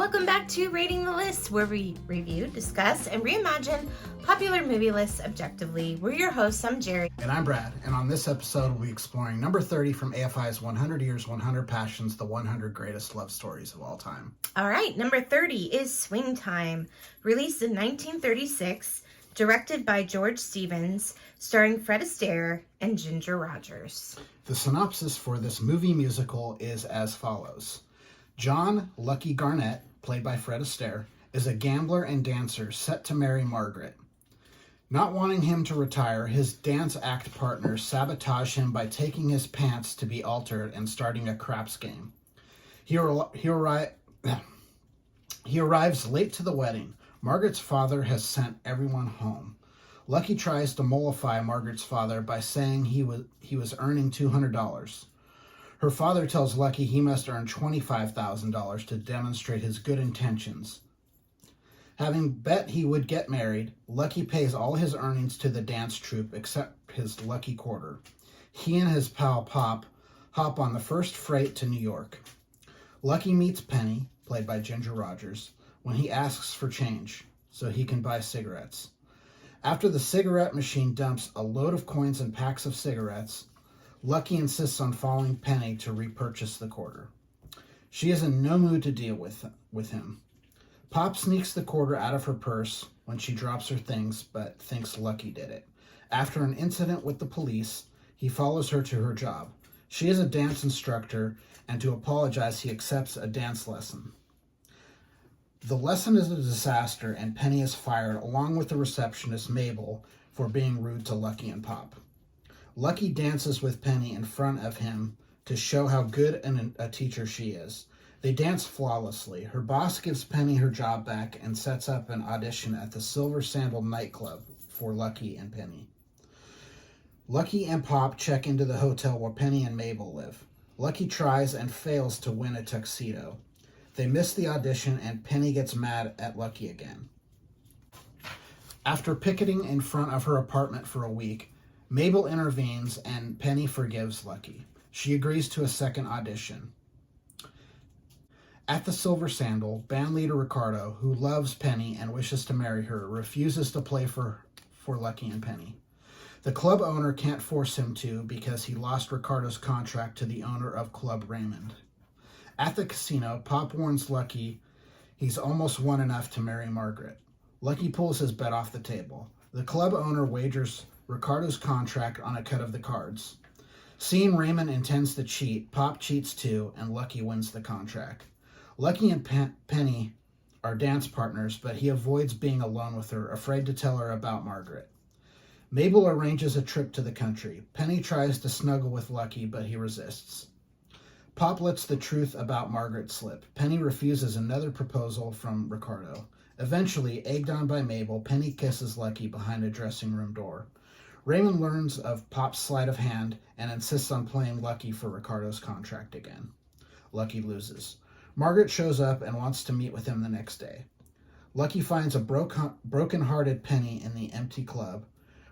Welcome back to Rating the List, where we review, discuss, and reimagine popular movie lists objectively. We're your hosts. I'm Jerry. And I'm Brad. And on this episode, we'll be exploring number 30 from AFI's 100 Years, 100 Passions, the 100 Greatest Love Stories of All Time. All right, number 30 is Swing Time, released in 1936, directed by George Stevens, starring Fred Astaire and Ginger Rogers. The synopsis for this movie musical is as follows. John Lucky Garnett, played by Fred Astaire, is a gambler and dancer set to marry Margaret. Not wanting him to retire, his dance act partners sabotage him by taking his pants to be altered and starting a craps game. He arrives late to the wedding. Margaret's father has sent everyone home. Lucky tries to mollify Margaret's father by saying he was earning $200. Her father tells Lucky he must earn $25,000 to demonstrate his good intentions. Having bet he would get married, Lucky pays all his earnings to the dance troupe except his lucky quarter. He and his pal Pop hop on the first freight to New York. Lucky meets Penny, played by Ginger Rogers, when he asks for change so he can buy cigarettes. After the cigarette machine dumps a load of coins and packs of cigarettes, Lucky insists on following Penny to repurchase the quarter. She is in no mood to deal with him. Pop sneaks the quarter out of her purse when she drops her things, but thinks Lucky did it. After an incident with the police, he follows her to her job. She is a dance instructor, and to apologize, he accepts a dance lesson. The lesson is a disaster, and Penny is fired, along with the receptionist, Mabel, for being rude to Lucky and Pop. Lucky dances with Penny in front of him to show how good a teacher she is. They dance flawlessly. Her boss gives Penny her job back and sets up an audition at the Silver Sandal nightclub for Lucky and Penny. Lucky and Pop check into the hotel where Penny and Mabel live. Lucky tries and fails to win a tuxedo. They miss the audition and Penny gets mad at Lucky again. After picketing in front of her apartment for a week, Mabel intervenes and Penny forgives Lucky. She agrees to a second audition. At the Silver Sandal, bandleader Ricardo, who loves Penny and wishes to marry her, refuses to play for Lucky and Penny. The club owner can't force him to because he lost Ricardo's contract to the owner of Club Raymond. At the casino, Pop warns Lucky he's almost won enough to marry Margaret. Lucky pulls his bet off the table. The club owner wagers Ricardo's contract on a cut of the cards. Seeing Raymond intends to cheat, Pop cheats too, and Lucky wins the contract. Lucky and Penny are dance partners, but he avoids being alone with her, afraid to tell her about Margaret. Mabel arranges a trip to the country. Penny tries to snuggle with Lucky, but he resists. Pop lets the truth about Margaret slip. Penny refuses another proposal from Ricardo. Eventually, egged on by Mabel, Penny kisses Lucky behind a dressing room door. Raymond learns of Pop's sleight of hand and insists on playing Lucky for Ricardo's contract again. Lucky loses. Margaret shows up and wants to meet with him the next day. Lucky finds a broken-hearted Penny in the empty club,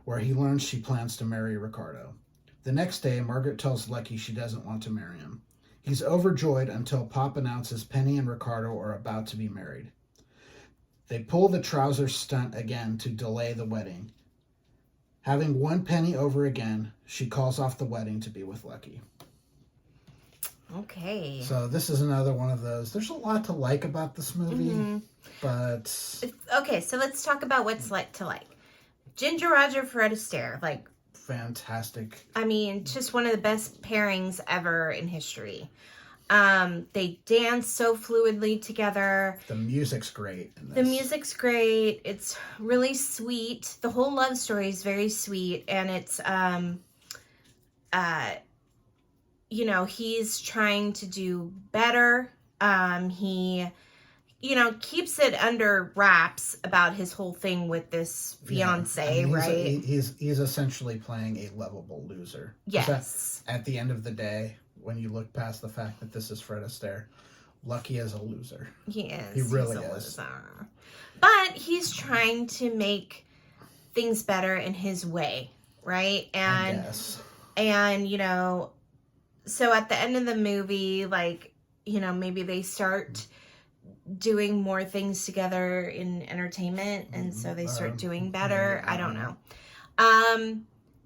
where he learns she plans to marry Ricardo. The next day, Margaret tells Lucky she doesn't want to marry him. He's overjoyed until Pop announces Penny and Ricardo are about to be married. They pull the trouser stunt again to delay the wedding. Having won Penny over again, she calls off the wedding to be with Lucky. Okay. So this is another one of those. There's a lot to like about this movie, but... Okay, so let's talk about what's to like. Ginger Rogers, Fred Astaire, fantastic. I mean, just one of the best pairings ever in history. They dance so fluidly together. The music's great in this. The music's great. It's really sweet. The whole love story is very sweet, and it's he's trying to do better. He keeps it under wraps about his whole thing with this fiance, right? He's essentially playing a lovable loser. Yes. At the end of the day, when you look past the fact that this is Fred Astaire, Lucky is a loser. He is. He really is. Loser. But he's trying to make things better in his way, right? And, I guess. And, so at the end of the movie, maybe they start doing more things together in entertainment, and so they start doing better. I don't know.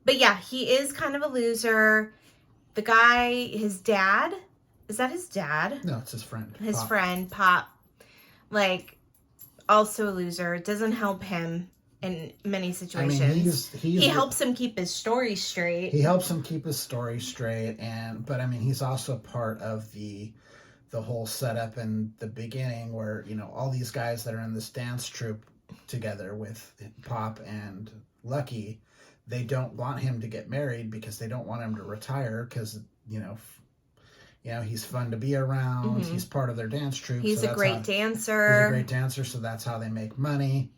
But yeah, he is kind of a loser. The guy, his dad, is that his dad? No, it's his friend. His Pop. friend, Pop, like, also a loser, doesn't help him in many situations. I mean, he helps him keep his story straight. He helps him keep his story straight, but I mean, he's also part of the whole setup in the beginning where, you know, all these guys that are in this dance troupe together with Pop and Lucky, they don't want him to get married because they don't want him to retire because, you know, he's fun to be around. He's part of their dance troupe. He's a great dancer. He's a great dancer, so that's how they make money.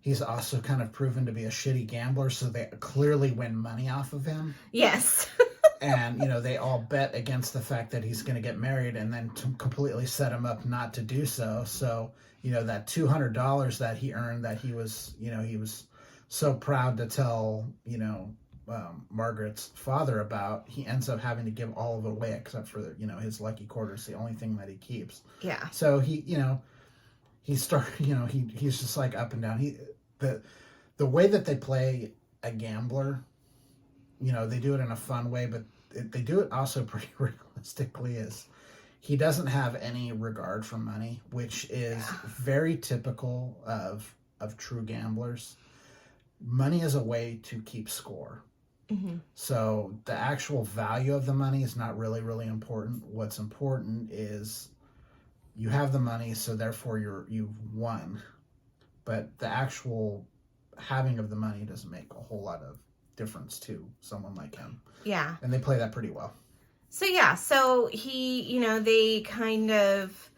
He's also kind of proven to be a shitty gambler, so they clearly win money off of him. Yes. And, you know, they all bet against the fact that he's going to get married and then to completely set him up not to do so. So, you know, that $200 that he earned that he was so proud to tell, you know, Margaret's father about, he ends up having to give all of it away except for, you know, his lucky quarters, the only thing that he keeps. Yeah. So he's just like up and down. The way that they play a gambler, you know, they do it in a fun way, but they do it also pretty realistically. Is he doesn't have any regard for money, which is very typical of true gamblers. Money is a way to keep score. So the actual value of the money is not really, really important. What's important is you have the money, so therefore you've won. But the actual having of the money doesn't make a whole lot of difference to someone like him. Yeah. And they play that pretty well. So yeah, so he, you know, they kind of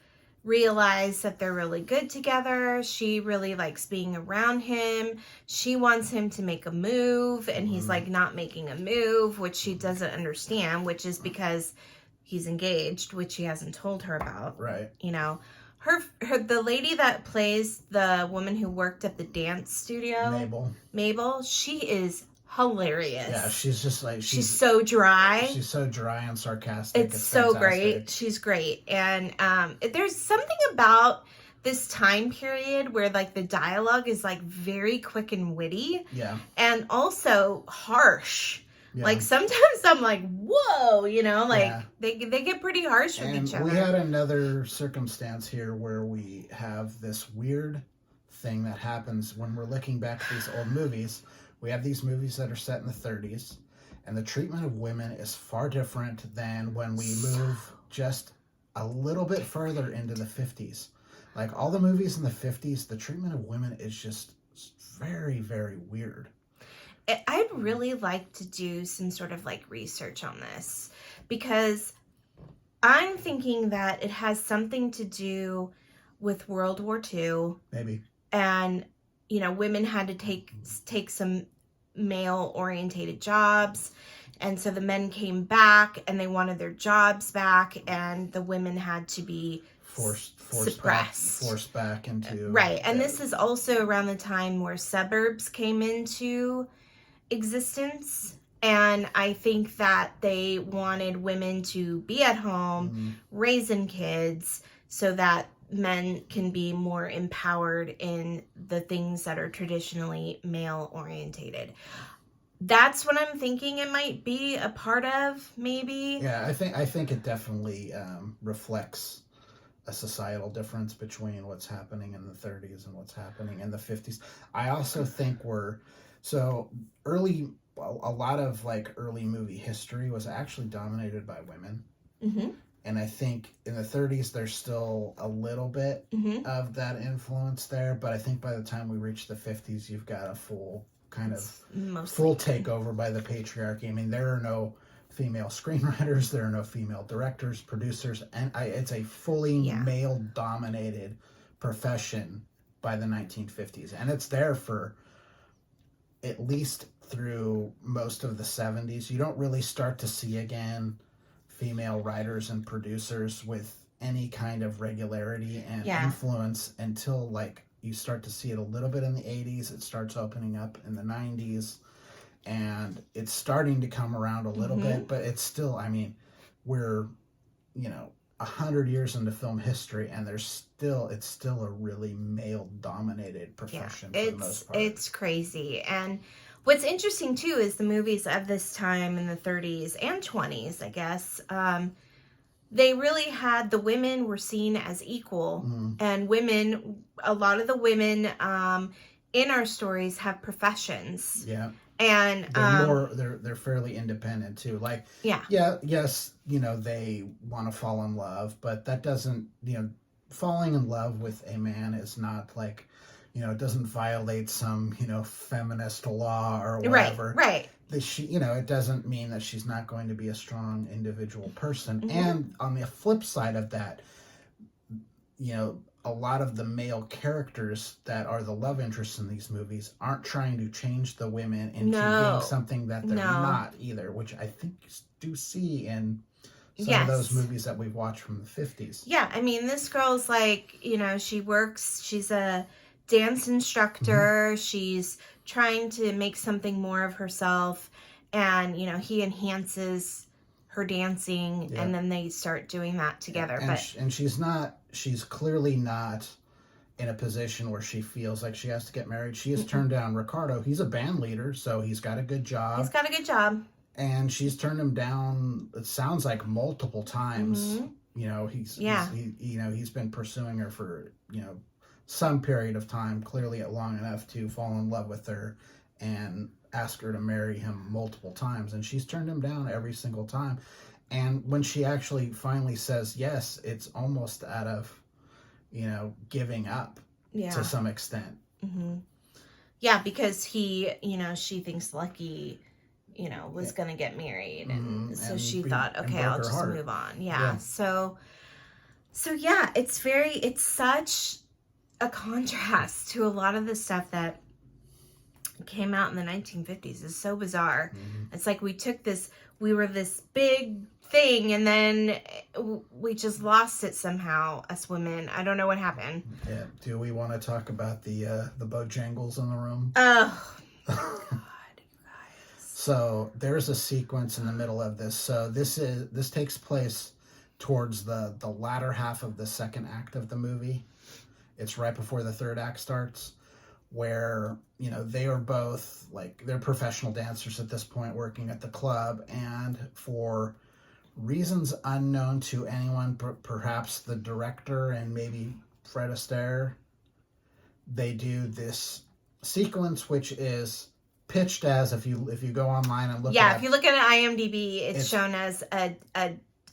realize that they're really good together. She really likes being around him. She wants him to make a move, and he's like not making a move, which she doesn't understand, which is because he's engaged, which he hasn't told her about. Right. You know, the lady that plays the woman who worked at the dance studio, Mabel, she is hilarious. Yeah, she's just like she's so dry. She's so dry and sarcastic. It's so fantastic. Great. She's great. And there's something about this time period where like the dialogue is like very quick and witty. Yeah. And also harsh. Yeah. Like sometimes I'm like, whoa, you know, like they get pretty harsh with each other. We had another circumstance here where we have this weird thing that happens when we're looking back at these old movies. We have these movies that are set in the 30s, and the treatment of women is far different than when we move just a little bit further into the 50s. Like all the movies in the 50s, the treatment of women is just very, very weird. I'd really like to do some sort of like research on this, because I'm thinking that it has something to do with World War II. Maybe. And, you know, women had to take some male-orientated jobs, and so the men came back and they wanted their jobs back, and the women had to be forced back into right. And this is also around the time where suburbs came into existence, and I think that they wanted women to be at home raising kids so that men can be more empowered in the things that are traditionally male orientated. That's what I'm thinking it might be a part of, maybe. Yeah, I think it definitely reflects a societal difference between what's happening in the 30s and what's happening in the 50s. I also think a lot of like early movie history was actually dominated by women. And I think in the 30s, there's still a little bit of that influence there. But I think by the time we reach the 50s, you've got a full takeover by the patriarchy. I mean, there are no female screenwriters. There are no female directors, producers. And it's a fully male-dominated profession by the 1950s. And it's there for at least through most of the 70s. You don't really start to see again female writers and producers with any kind of regularity and influence until like you start to see it a little bit in the 80s. It starts opening up in the 90s, and it's starting to come around a little bit, but it's still, I mean, we're, you know, 100 years into film history, and it's still a really male dominated profession for the most part. It's crazy. And what's interesting too is the movies of this time in the 30s and 20s, I guess, they really had, the women were seen as equal, and a lot of the women in our stories have professions. Yeah. And they're fairly independent too. Like, yes, they want to fall in love, but that doesn't, falling in love with a man is not like, it doesn't violate some, feminist law or whatever. Right. It doesn't mean that she's not going to be a strong individual person. And on the flip side of that, a lot of the male characters that are the love interests in these movies aren't trying to change the women into being something that they're not either, which I think you do see in some of those movies that we've watched from the 50s. Yeah, I mean, this girl's like, she's a dance instructor. She's trying to make something more of herself, and, he enhances her dancing, and then they start doing that together. And she's clearly not in a position where she feels like she has to get married. She has turned down Ricardo. He's a band leader, so he's got a good job. And she's turned him down, it sounds like, multiple times. He's been pursuing her for, some period of time, clearly long enough to fall in love with her and ask her to marry him multiple times. And she's turned him down every single time. And when she actually finally says yes, it's almost out of, giving up to some extent. Yeah, because she thinks Lucky, was going to get married. And so she thought, okay, I'll just move on. Yeah. So it's such a contrast to a lot of the stuff that came out in the 1950s. It's so bizarre. It's like we were this big thing, and then we just lost it somehow, us women. I don't know what happened. Yeah. Do we want to talk about the Bojangles in the room? Oh, God, you guys. So there's a sequence in the middle of this. So this takes place towards the latter half of the second act of the movie. It's right before the third act starts, where, they are both, they're professional dancers at this point working at the club, and for reasons unknown to anyone, perhaps the director and maybe Fred Astaire, they do this sequence, which is pitched as, if you go online and look if you look at IMDb, it's shown as a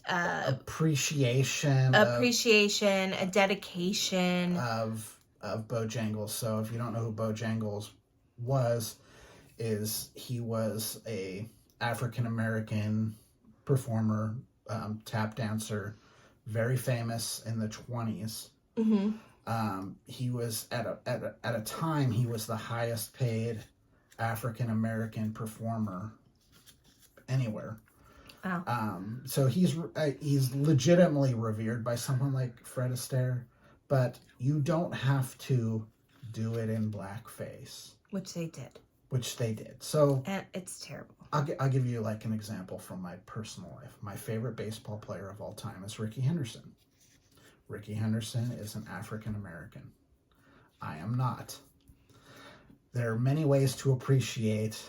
appreciation, a dedication of Bojangles. So if you don't know who Bojangles was, he was a African American performer, tap dancer, very famous in the 20s. He was at a time he was the highest paid African American performer anywhere. So he's legitimately revered by someone like Fred Astaire, but you don't have to do it in blackface, which they did. So, and it's terrible. I'll give you an example from my personal life. My favorite baseball player of all time is Rickey Henderson. Rickey Henderson is an African American. I am not. There are many ways to appreciate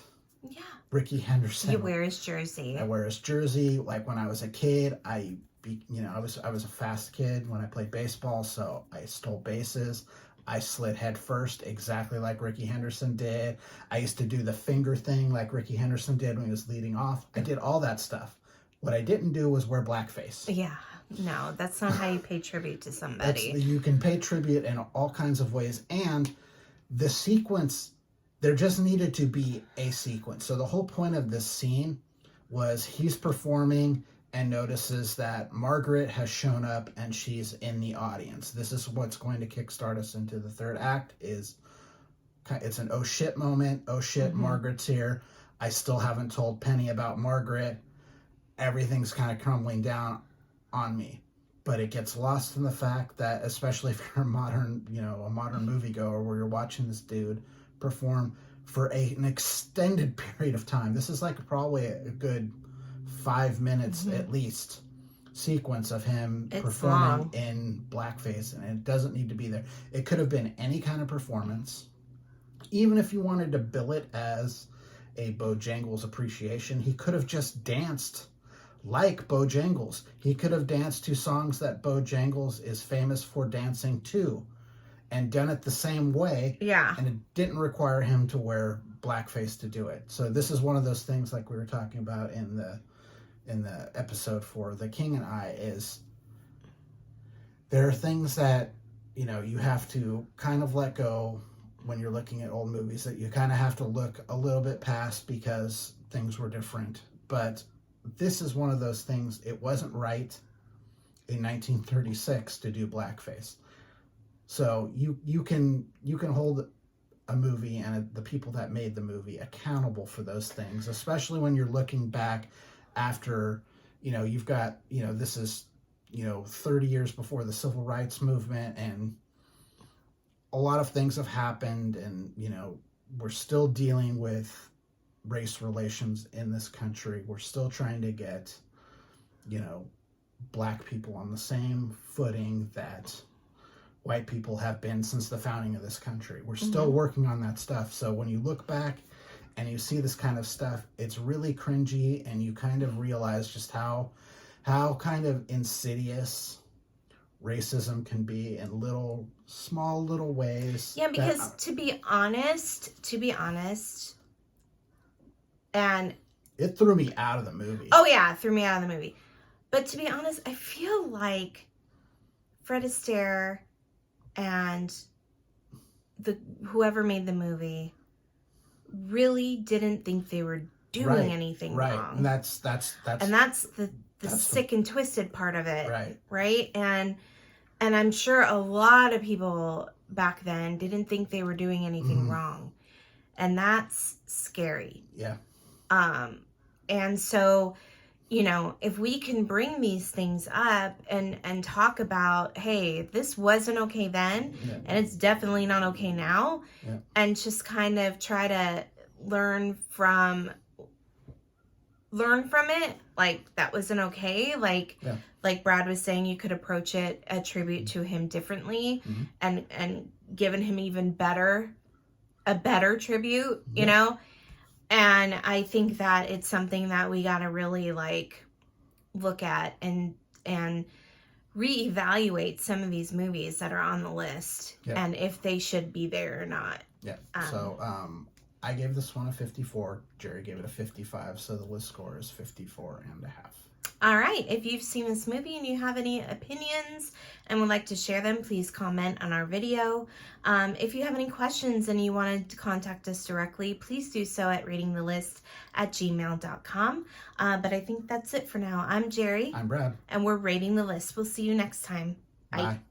Rickey Henderson. You wear his jersey. I wear his jersey. Like when I was a kid, I was a fast kid when I played baseball, so I stole bases. I slid head first, exactly like Rickey Henderson did. I used to do the finger thing like Rickey Henderson did when he was leading off. I did all that stuff. What I didn't do was wear blackface. Yeah, no, that's not how you pay tribute to somebody. You can pay tribute in all kinds of ways, and the sequence, there just needed to be a sequence. So the whole point of this scene was he's performing and notices that Margaret has shown up and she's in the audience. This is what's going to kickstart us into the third act. It's an oh shit moment. Oh shit, Margaret's here. I still haven't told Penny about Margaret. Everything's kind of crumbling down on me. But it gets lost in the fact that, especially if you're a modern moviegoer where you're watching this dude perform for an extended period of time. This is probably a good 5 minutes at least. sequence of him It's performing long. in blackface, and it doesn't need to be there. It could have been any kind of performance. Even if you wanted to bill it as a Bojangles appreciation, he could have just danced like Bojangles. He could have danced to songs that Bojangles is famous for dancing to and done it the same way. Yeah. And it didn't require him to wear blackface to do it. So this is one of those things, like we were talking about in the episode for The King and I, is there are things that, you know, you have to kind of let go when you're looking at old movies, that you kind of have to look a little bit past because things were different. But this is one of those things. It wasn't right in 1936 to do blackface. So you can hold a movie and the people that made the movie accountable for those things, especially when you're looking back after, you know, you've got, you know, this is, you know, 30 years before the civil rights movement, and a lot of things have happened, and, you know, we're still dealing with race relations in this country. We're still trying to get, you know, black people on the same footing that white people have been since the founding of this country. We're still working on that stuff. So when you look back and you see this kind of stuff, it's really cringy, and you kind of realize just how kind of insidious racism can be in small little ways. Yeah, because to be honest, and it threw me out of the movie. oh yeah, it threw me out of the movie. But to be honest, I feel like Fred Astaire and whoever made the movie really didn't think they were doing anything wrong. And that's the sick and twisted part of it. Right. And I'm sure a lot of people back then didn't think they were doing anything wrong. And that's scary. Yeah. And so, you know, if we can bring these things up and talk about, hey, this wasn't okay then, and it's definitely not okay now, and just kind of try to learn from it, like that wasn't okay, like Brad was saying, you could approach it, a tribute to him differently, and given him a better tribute, you know. And I think that it's something that we got to really like look at and reevaluate some of these movies that are on the list and if they should be there or not. Yeah. So I gave this one a 54. Jerry gave it a 55. So the list score is 54.5. All right. If you've seen this movie and you have any opinions and would like to share them, please comment on our video. If you have any questions and you wanted to contact us directly, please do so at ratingthelist@gmail.com. But I think that's it for now. I'm Jerry. I'm Brad. And we're Rating the List. We'll see you next time. Bye. Bye.